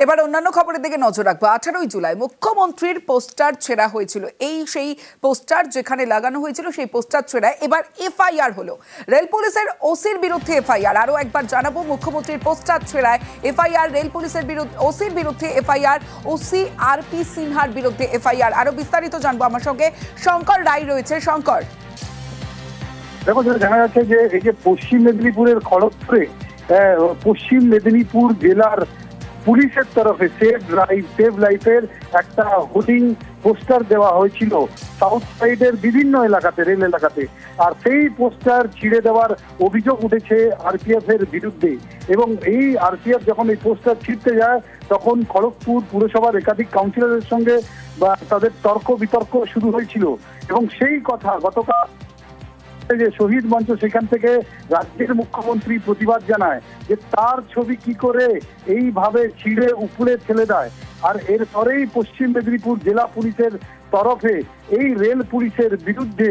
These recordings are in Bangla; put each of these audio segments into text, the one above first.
এবার অন্যান্য খবরের দিকে নজর রাখবো। 18 জুলাই মুখ্যমন্ত্রীর পোস্টার ছেঁড়া হয়েছিল। সেই পোস্টার যেখানে লাগানো হয়েছিল সেই পোস্টার ছেঁড়া এবার এফআইআর হলো। রেল পুলিশের ওসির বিরুদ্ধে এফআইআর। আরো একবার জানাবো, মুখ্যমন্ত্রীর পোস্টার ছেঁড়ায় এফআইআর, রেল পুলিশের বিরুদ্ধে ওসির বিরুদ্ধে এফআইআর, ওসি আরপি সিনহার বিরুদ্ধে এফআইআর। আরো বিস্তারিত জানবো, আমার সঙ্গে শঙ্কর রায় রয়েছে। শঙ্কর, দেখো, জানা যাচ্ছে যে এই যে পশ্চিম মেদিনীপুরের খড়গপুরে পশ্চিম মেদিনীপুর জেলার পুলিশের তরফে সেভ লাইফের একটা হোর্ডিং পোস্টার দেওয়া হয়েছিল সাউথ সাইডের বিভিন্ন এলাকাতে, রেল এলাকাতে। আর সেই পোস্টার ছিঁড়ে দেওয়ার অভিযোগ উঠেছে আরপিএফ এর বিরুদ্ধে। এবং এই আরপিএফ যখন এই পোস্টার ছিঁড়তে যায় তখন খড়গপুর পুরসভার একাধিক কাউন্সিলরের সঙ্গে তাদের তর্ক বিতর্ক শুরু হয়েছিল। এবং সেই কথা গতকাল যে শহীদ মঞ্চ, সেখান থেকে রাজ্যের মুখ্যমন্ত্রী প্রতিবাদ জানায় যে তার ছবি কি করে এইভাবে ছিঁড়ে উপড়ে ফেলে দেয়। আর এরপরেই পশ্চিম মেদিনীপুর জেলা পুলিশের তরফে এই রেল পুলিশের বিরুদ্ধে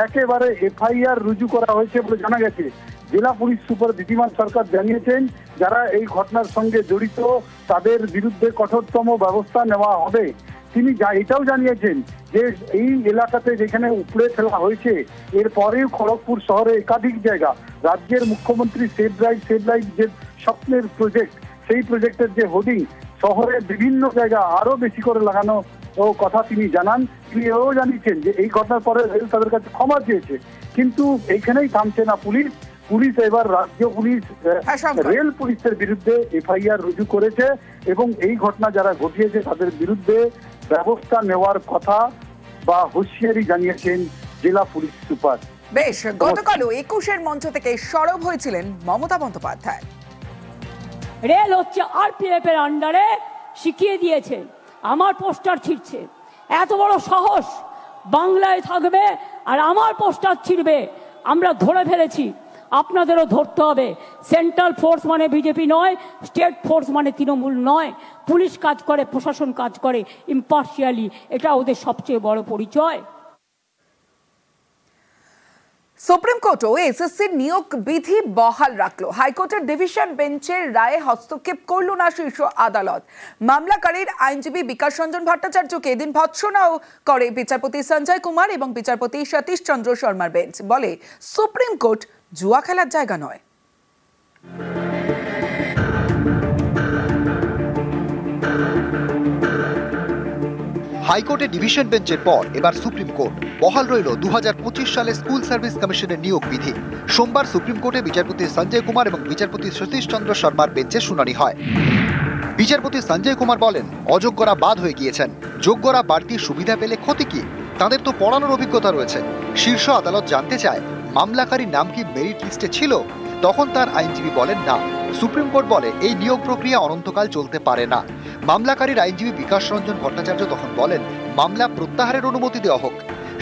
একেবারে এফআইআর রুজু করা হয়েছে বলে জানা গেছে। জেলা পুলিশ সুপার দিদিমান সরকার জানিয়েছেন যারা এই ঘটনার সঙ্গে জড়িত তাদের বিরুদ্ধে কঠোরতম ব্যবস্থা নেওয়া হবে। তিনি এটাও জানিয়েছেন যে এই এলাকাতে যেখানে উপড়ে ফেলা হয়েছে এরপরেও খড়গপুর শহরে একাধিক জায়গা রাজ্যের মুখ্যমন্ত্রী সেভ লাইফ যে স্বপ্নের প্রজেক্ট, সেই প্রজেক্টের যে হোর্ডিং শহরের বিভিন্ন জায়গা আরো বেশি করে লাগানো ও কথা তিনি জানান। তিনি এও জানিয়েছেন যে এই ঘটনার পরে রেল তাদের কাছে ক্ষমা চেয়েছে। কিন্তু এইখানেই থামছে না পুলিশ এবার রাজ্য পুলিশ রেল পুলিশের বিরুদ্ধে এফআইআর রুজু করেছে এবং এই ঘটনা যারা ঘটিয়েছে তাদের বিরুদ্ধে ব্যবস্থা নেওয়ার কথা বা হুঁশিয়ারি জানিয়েছেন জেলা পুলিশ সুপার। বেশ, গতকালও 21-এর মঞ্চ থেকে সরব হয়েছিলেন মমতা বন্দ্যোপাধ্যায়। রেল হচ্ছে আরপিএফ এর আন্ডারে, শিখিয়ে দিয়েছে আমার পোস্টার ছিঁড়ছে। এত বড় সাহস, বাংলায় থাকবে আর আমার পোস্টার ছিঁড়বে। আমরা ধরে ফেলেছি, আপনাদেরও ধরতে হবে। সেন্ট্রাল ফোর্স মানে বিজেপি নয়, স্টেট ফোর্স মানে তৃণমূল নয়। পুলিশ কাজ করে, প্রশাসন কাজ করে ইম্পার্শিয়ালি, এটা ওদের সবচেয়ে বড় পরিচয়। সুপ্রিম কোর্টও এসএসসির নিয়োগ বিধি বহাল রাখলো। হাইকোর্টের ডিভিশন বেঞ্চের রায়ে হস্তক্ষেপ করল না শীর্ষ আদালত। মামলাকারীর আইনজীবী বিকাশ রঞ্জন ভট্টাচার্যকে এদিন ভৎসনাও করে বিচারপতি সঞ্জয় কুমার এবং বিচারপতি সতীশ চন্দ্র শর্মার বেঞ্চ। বলে সুপ্রিম কোর্ট জুয়া খেলার জায়গা নয়। হাইকোর্টে ডিভিশন বেঞ্চের পর এবার সুপ্রিম কোর্ট বহাল রইল 2025 সালে স্কুল সার্ভিস কমিশনের নিয়োগ বিধি। সোমবার সুপ্রিম কোর্টে বিচারপতি সঞ্জয় কুমার এবং বিচারপতি সতীশ চন্দ্র শর্মার বেঞ্চে শুনানি হয়। বিচারপতি সঞ্জয় কুমার বলেন, অযোগ্যরা বাদ হয়ে গিয়েছেন, যোগ্যরা বাড়তি সুবিধা পেলে ক্ষতি কি? তাদের তো পড়ানোর অভিজ্ঞতা রয়েছে। শীর্ষ আদালত জানতে চায় মামলাকারীর নাম কি মেরিট লিস্টে ছিল? তখন তার আইনজীবী বলেন না। সুপ্রিম কোর্ট বলে এই নিয়োগ প্রক্রিয়া অনন্তকাল চলতে পারে না। মামলাকারীর আইনজীবী বিকাশ রঞ্জন ভট্টাচার্য তখন বলেন মামলা প্রত্যাহারের অনুমতি দেওয়া হোক।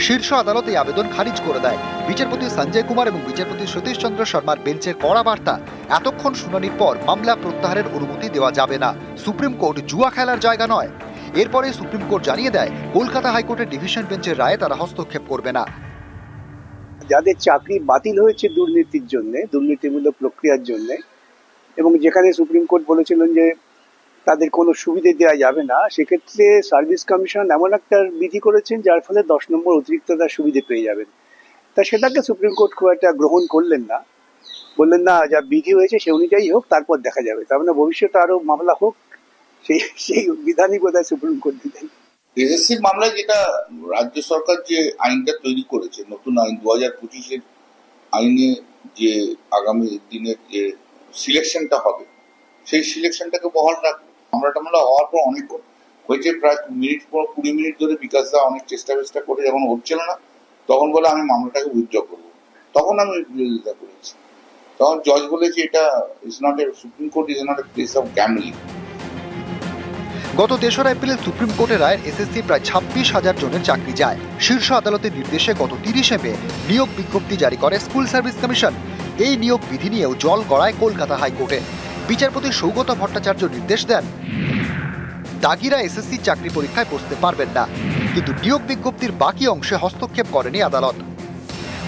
শীর্ষ আদালত এই আবেদন খারিজ করে দেয়। বিচারপতি সঞ্জয় কুমার এবং বিচারপতি সতীশ চন্দ্র শর্মার বেঞ্চের কড়া বার্তা, এতক্ষণ শুনানির পর মামলা প্রত্যাহারের অনুমতি দেওয়া যাবে না। সুপ্রিম কোর্ট জুয়া খেলার জায়গা নয়। এরপরে সুপ্রিম কোর্ট জানিয়ে দেয় কলকাতা হাইকোর্টের ডিভিশন বেঞ্চের রায়ে তারা হস্তক্ষেপ করবে না। যাদের চাকরি বাতিল হয়েছে দুর্নীতির জন্য, দুর্নীতিমূলক প্রক্রিয়ার জন্য, এবং যেখানে সুপ্রিম কোর্ট বলেছিলেন যে তাদের কোনো সুবিধে দেওয়া যাবে না, সেক্ষেত্রে সার্ভিস কমিশন এমন একটা বিধি করেছেন যার ফলে 10 নম্বর অতিরিক্ত তার সুবিধে পেয়ে যাবেন। তা সেটাকে সুপ্রিম কোর্ট খুব একটা গ্রহণ করলেন না, বললেন না যা বিধি হয়েছে সে অনুযায়ী হোক, তারপর দেখা যাবে। তার মানে ভবিষ্যতে আরো মামলা হোক, সেই বিধানই বোধহয় সুপ্রিম কোর্ট দিতেন। এসএসসির মামলায় যেটা রাজ্য সরকার যে আইনটা তৈরি করেছে, নতুন আইন 2025-এর আইনে যে আগামী দিনের যে সিলেকশনটা হবে, সেই সিলেকশনটাকে বহাল রাখবে। মামলা হওয়ার পর অনেক হয়েছে, প্রায় 20 মিনিট ধরে বিকাশ দা অনেক চেষ্টা করে, যখন হচ্ছিল না তখন বলে আমি মামলাটাকে উইথড্র করবো। তখন আমি বিরোধিতা করেছি। তখন জজ বলেছে এটা is not a, supreme court is not a place of gambling. গত 3রা এপ্রিল সুপ্রিম কোর্টের রায়ে এসএসসি প্রায় 26,000 জনের চাকরি যায়। শীর্ষ আদালতের নির্দেশে গত 30 মে নিয়োগ বিজ্ঞপ্তি জারি করে স্কুল সার্ভিস কমিশন। এই নিয়োগ বিধি নিয়েও জল গড়ায় কলকাতা হাইকোর্টে। বিচারপতি সৌগত ভট্টাচার্য নির্দেশ দেন দাগিরা এসএসসি চাকরি পরীক্ষায় বসতে পারবেন না, কিন্তু নিয়োগ বিজ্ঞপ্তির বাকি অংশে হস্তক্ষেপ করেনি আদালত।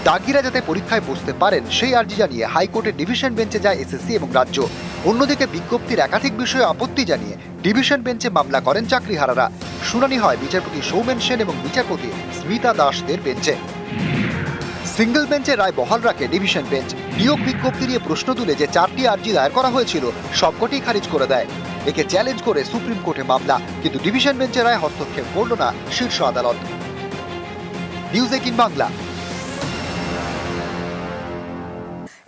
দাগিরা যাতে পরীক্ষায় বসতে পারেন সেই আর্জি জানিয়ে হাইকোর্টের ডিভিশন বেঞ্চে যায় এসএসসি এবং রাজ্য। অন্যদিকে বিজ্ঞপ্তির একাধিক বিষয়ে আপত্তি জানিয়ে ডিভিশন বেঞ্চে মামলা করেন চাকরিহারারা। শুনানি হয় বিচারপতি সৌমেন সেন এবং বিচারপতি স্মিতা দাসদের বেঞ্চে। সিঙ্গল বেঞ্চে রায় বহাল রাখে ডিভিশন বেঞ্চ। নিয়োগ বিজ্ঞপ্তি নিয়ে প্রশ্ন তুলে যে 4টি আর্জি দায়ের করা হয়েছিল সবকটি খারিজ করে দেয়। একে চ্যালেঞ্জ করে সুপ্রিম কোর্টে মামলা, কিন্তু ডিভিশন বেঞ্চের রায় হস্তক্ষেপ করল না শীর্ষ আদালত। নিউজ 18 বাংলা।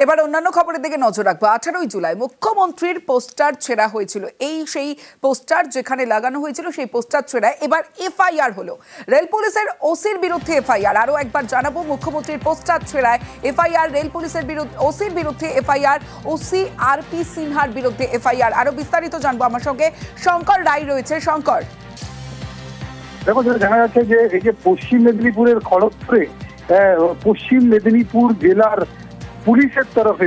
এবার অন্যান্য খবরের দিকে নজর রাখবো। 18ই জুলাই মুখ্যমন্ত্রীর পোস্টার ছেঁড়া হয়েছিল। সেই পোস্টার যেখানে লাগানো হয়েছিল সেই পোস্টার ছেঁড়া এবার এফআইআর হলো। রেল পুলিশের ওসির বিরুদ্ধে এফআইআর। আরো একবার জানাবো, মুখ্যমন্ত্রীর পোস্টার ছেঁড়ায় এফআইআর, রেল পুলিশের বিরুদ্ধে ওসির বিরুদ্ধে এফআইআর, ওসি আরপি সিনহার বিরুদ্ধে এফআইআর। আরো বিস্তারিত জানবো, আমার সঙ্গে শঙ্কর রায় রয়েছে। শঙ্কর, দেখো, জানা যাচ্ছে যে এই যে পশ্চিম মেদিনীপুরের খড়গপুরে পশ্চিম মেদিনীপুর জেলার পুলিশের তরফে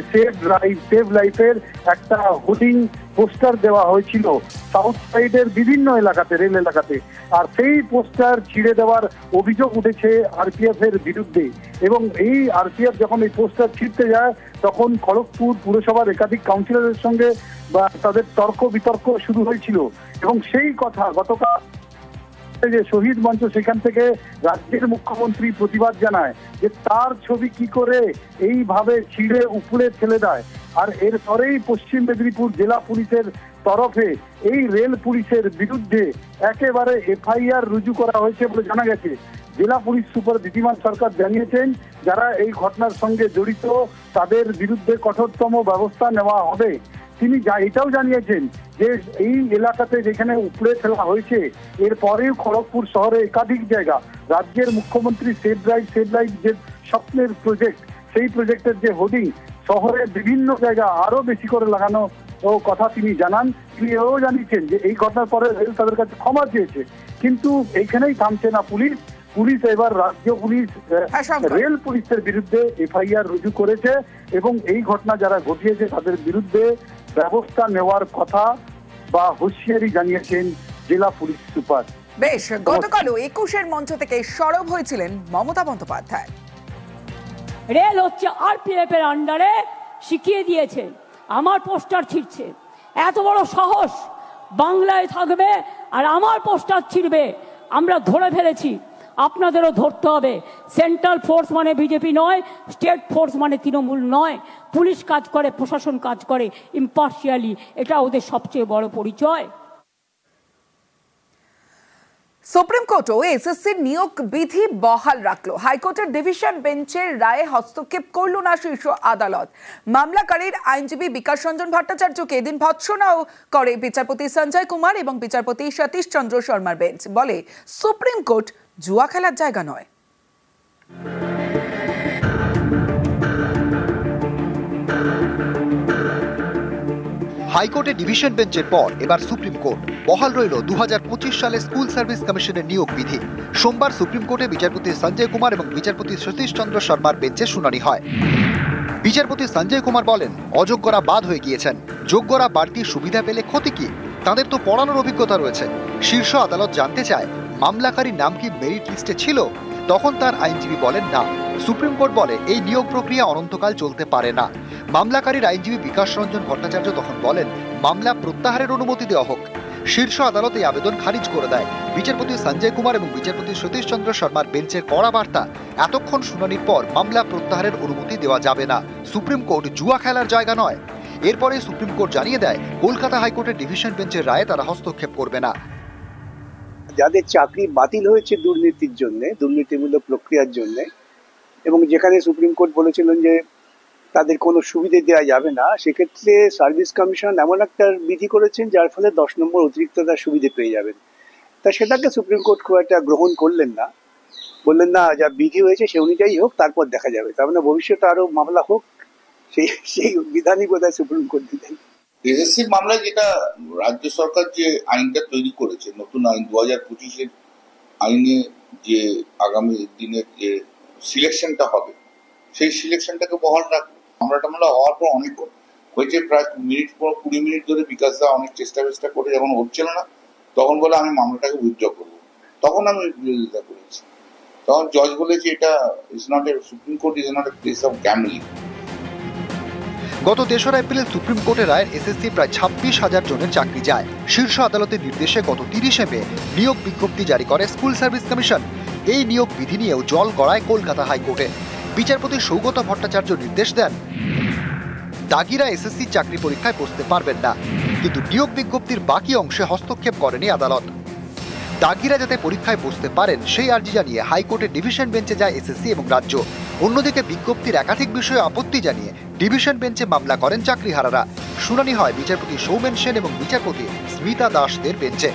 সেভ লাইফের একটা হোর্ডিং পোস্টার দেওয়া হয়েছিল সাউথ সাইডের বিভিন্ন এলাকাতে, রেল এলাকাতে। আর সেই পোস্টার ছিঁড়ে দেওয়ার অভিযোগ উঠেছে আরপিএফ এর বিরুদ্ধে। এবং এই আরপিএফ যখন এই পোস্টার ছিঁড়তে যায় তখন খড়গপুর পুরসভার একাধিক কাউন্সিলরের সঙ্গে তাদের তর্ক বিতর্ক শুরু হয়েছিল। এবং সেই কথা গতকাল যে শহীদ মঞ্চ, সেখান থেকে রাজ্যের মুখ্যমন্ত্রী প্রতিবাদ জানায় যে তার ছবি কি করে এইভাবে ছিঁড়ে উপরে ফেলে দেয়। আর এরপরেই পশ্চিম মেদিনীপুর জেলা পুলিশের তরফে এই রেল পুলিশের বিরুদ্ধে একেবারে এফআইআর রুজু করা হয়েছে বলে জানা গেছে। জেলা পুলিশ সুপার দিদিমান সরকার জানিয়েছেন যারা এই ঘটনার সঙ্গে জড়িত তাদের বিরুদ্ধে কঠোরতম ব্যবস্থা নেওয়া হবে। তিনি এটাও জানিয়েছেন যে এই এলাকাতে যেখানে উপড়ে ফেলা হয়েছে এরপরেও খড়গপুর শহরে একাধিক জায়গা রাজ্যের মুখ্যমন্ত্রী সেভ লাইফ যে স্বপ্নের প্রজেক্ট, সেই প্রজেক্টের যে হোর্ডিং শহরের বিভিন্ন জায়গা আরো বেশি করে লাগানো কথা তিনি জানান। তিনি এও জানিয়েছেন যে এই ঘটনার পরে রেল তাদের কাছে ক্ষমা চেয়েছে। কিন্তু এইখানেই থামছে না পুলিশ। এবার রাজ্য পুলিশ রেল পুলিশের বিরুদ্ধে এফআইআর রুজু করেছে এবং এই ঘটনা যারা ঘটিয়েছে তাদের বিরুদ্ধে ব্যবস্থা নেওয়ার কথা বা হুঁশিয়ারি জানিয়েছেন জেলা পুলিশ সুপার। বেশ, গতকালও 21-এর মঞ্চ থেকে সরব হয়েছিলেন মমতা বন্দ্যোপাধ্যায়। রেল হচ্ছে আরপিএফ এর আন্ডারে, শিখিয়ে দিয়েছে আমার পোস্টার ছিঁড়ছে। এত বড় সাহস, বাংলায় থাকবে আর আমার পোস্টার ছিঁড়বে। আমরা ধরে ফেলেছি, আপনাদেরও ধরতে হবে। সেন্ট্রাল ফোর্স মানে বিজেপি নয়, স্টেট ফোর্স মানে তৃণমূল নয়। পুলিশ কাজ করে, প্রশাসন কাজ করে ইম্পার্শিয়ালি, এটা ওদের সবচেয়ে বড় পরিচয়। সুপ্রিম কোর্টও এসএসসির নিয়োগ বিধি বহাল রাখলো। হাইকোর্টের ডিভিশন বেঞ্চের রায়ে হস্তক্ষেপ করল না শীর্ষ আদালত। মামলাকারীর আইনজীবী বিকাশ রঞ্জন ভট্টাচার্যকে এদিন ভৎসনাও করে বিচারপতি সঞ্জয় কুমার এবং বিচারপতি সতীশ চন্দ্র শর্মার বেঞ্চ। বলে সুপ্রিম কোর্ট জুয়া খেলার জায়গা নয়। হাইকোর্টে ডিভিশন বেঞ্চের পর এবার সুপ্রিম কোর্ট। বহাল রইল 2025 সালে স্কুল সার্ভিস কমিশনের নিয়োগ বিধি। সোমবার সুপ্রিম কোর্টে বিচারপতি সঞ্জয় কুমার এবং বিচারপতি সতীশ চন্দ্র শর্মার বেঞ্চে শুনানি হয়। বিচারপতি সঞ্জয় কুমার বলেন, অযোগ্যরা বাদ হয়ে গিয়েছেন, যোগ্যরা বাড়তি সুবিধা পেলে ক্ষতি কি? তাদের তো পড়ানোর অভিজ্ঞতা রয়েছে। শীর্ষ আদালত জানতে চায় মামলাকারীর নাম কি মেরিট লিস্টে ছিল? তখন তার আইনজীবী বলেন না। সুপ্রিম কোর্ট বলে এই নিয়োগ প্রক্রিয়া অনন্তকাল চলতে পারে না। মামলাকারীর আইনজীবী বিকাশ রঞ্জন ভট্টাচার্য তখন বলেন মামলা প্রত্যাহারের অনুমতি দেওয়া হোক। শীর্ষ আদালত এই আবেদন খারিজ করে দেয়। বিচারপতি সঞ্জয় কুমার এবং বিচারপতি সতীশ চন্দ্র শর্মার বেঞ্চের কড়া বার্তা, এতক্ষণ শুনানির পর মামলা প্রত্যাহারের অনুমতি দেওয়া যাবে না। সুপ্রিম কোর্ট জুয়া খেলার জায়গা নয়। এরপরে সুপ্রিম কোর্ট জানিয়ে দেয় কলকাতা হাইকোর্টের ডিভিশন বেঞ্চের রায়ে তারা হস্তক্ষেপ করবে না। যাদের চাকরি বাতিল হয়েছে দুর্নীতির জন্য, দুর্নীতিমূলক প্রক্রিয়ার জন্য, এবং যেখানে সুপ্রিম কোর্ট বলেছিলেন যে তাদের কোনো সুবিধে দেওয়া যাবে না, সেক্ষেত্রে সার্ভিস কমিশন এমন একটা বিধি করেছেন যার ফলে 10 নম্বর অতিরিক্ত তার সুবিধে পেয়ে যাবেন। তা সেটাকে সুপ্রিম কোর্ট খুব একটা গ্রহণ করলেন না, বললেন না যা বিধি হয়েছে সে অনুযায়ী হোক, তারপর দেখা যাবে। তার মানে ভবিষ্যতে আরো মামলা হোক, সেই বিধানই বোধহয় সুপ্রিম কোর্ট দিলেন। এসএসসির মামলায় যেটা রাজ্য সরকার যে আইনটা তৈরি করেছে, নতুন আইন 2025-এর আইনে যে আগামী দিনের যে সিলেকশনটা হবে সেই সিলেকশনটাকে বহাল রাখবে। মামলা হওয়ার পর অনেক হয়েছে, প্রায় 20 মিনিট ধরে বিকাশ দা অনেক চেষ্টা করে যখন হচ্ছিল না তখন বলে আমি মামলাটাকে উইথড্র করবো। তখন আমি বিরোধিতা করেছি। তখন জজ বলেছে এটা is not a, supreme court is not a place of gambling. গত 3রা এপ্রিল সুপ্রিম কোর্টের রায়ের এসএসসি প্রায় 26,000 জনের চাকরি যায়। শীর্ষ আদালতের নির্দেশে গত 30শে মে নিয়োগ বিজ্ঞপ্তি জারি করে স্কুল সার্ভিস কমিশন। এই নিয়োগ বিধি নিয়েও জল গড়ায় কলকাতা হাইকোর্টে। বিচারপতি সৌগত ভট্টাচার্য নির্দেশ দেন, দাগিরা এসএসসি চাকরি পরীক্ষায় বসতে পারবেন না, কিন্তু নিয়োগ বিজ্ঞপ্তির বাকি অংশে হস্তক্ষেপ করেনি আদালত। দাগিরা যাতে পরীক্ষায় বসতে পারেন সেই আর্জি জানিয়ে হাইকোর্টের ডিভিশন বেঞ্চে যায় এসএসসি এবং রাজ্য। অন্যদিকে বিজ্ঞপ্তির একাধিক বিষয়ে আপত্তি জানিয়ে ডিভিশন বেঞ্চে মামলা করেন চাকরিহারারা। শুনানি হয় বিচারপতি সৌমেন সেন এবং বিচারপতি স্মিতা দাসদের বেঞ্চে।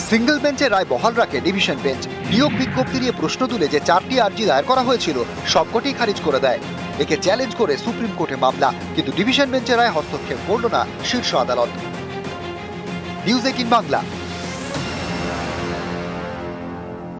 সিঙ্গল বেঞ্চে রায় বহাল রাখে ডিভিশন বেঞ্চ। নিয়োগ বিজ্ঞপ্তি নিয়ে প্রশ্ন তুলে যে 4টি আর্জি দায়ের করা হয়েছিল সবকটি খারিজ করে দেয়। একে চ্যালেঞ্জ করে সুপ্রিম কোর্টে মামলা, কিন্তু ডিভিশন বেঞ্চের রায় হস্তক্ষেপ করল না শীর্ষ আদালত। নিউজ 18 বাংলা।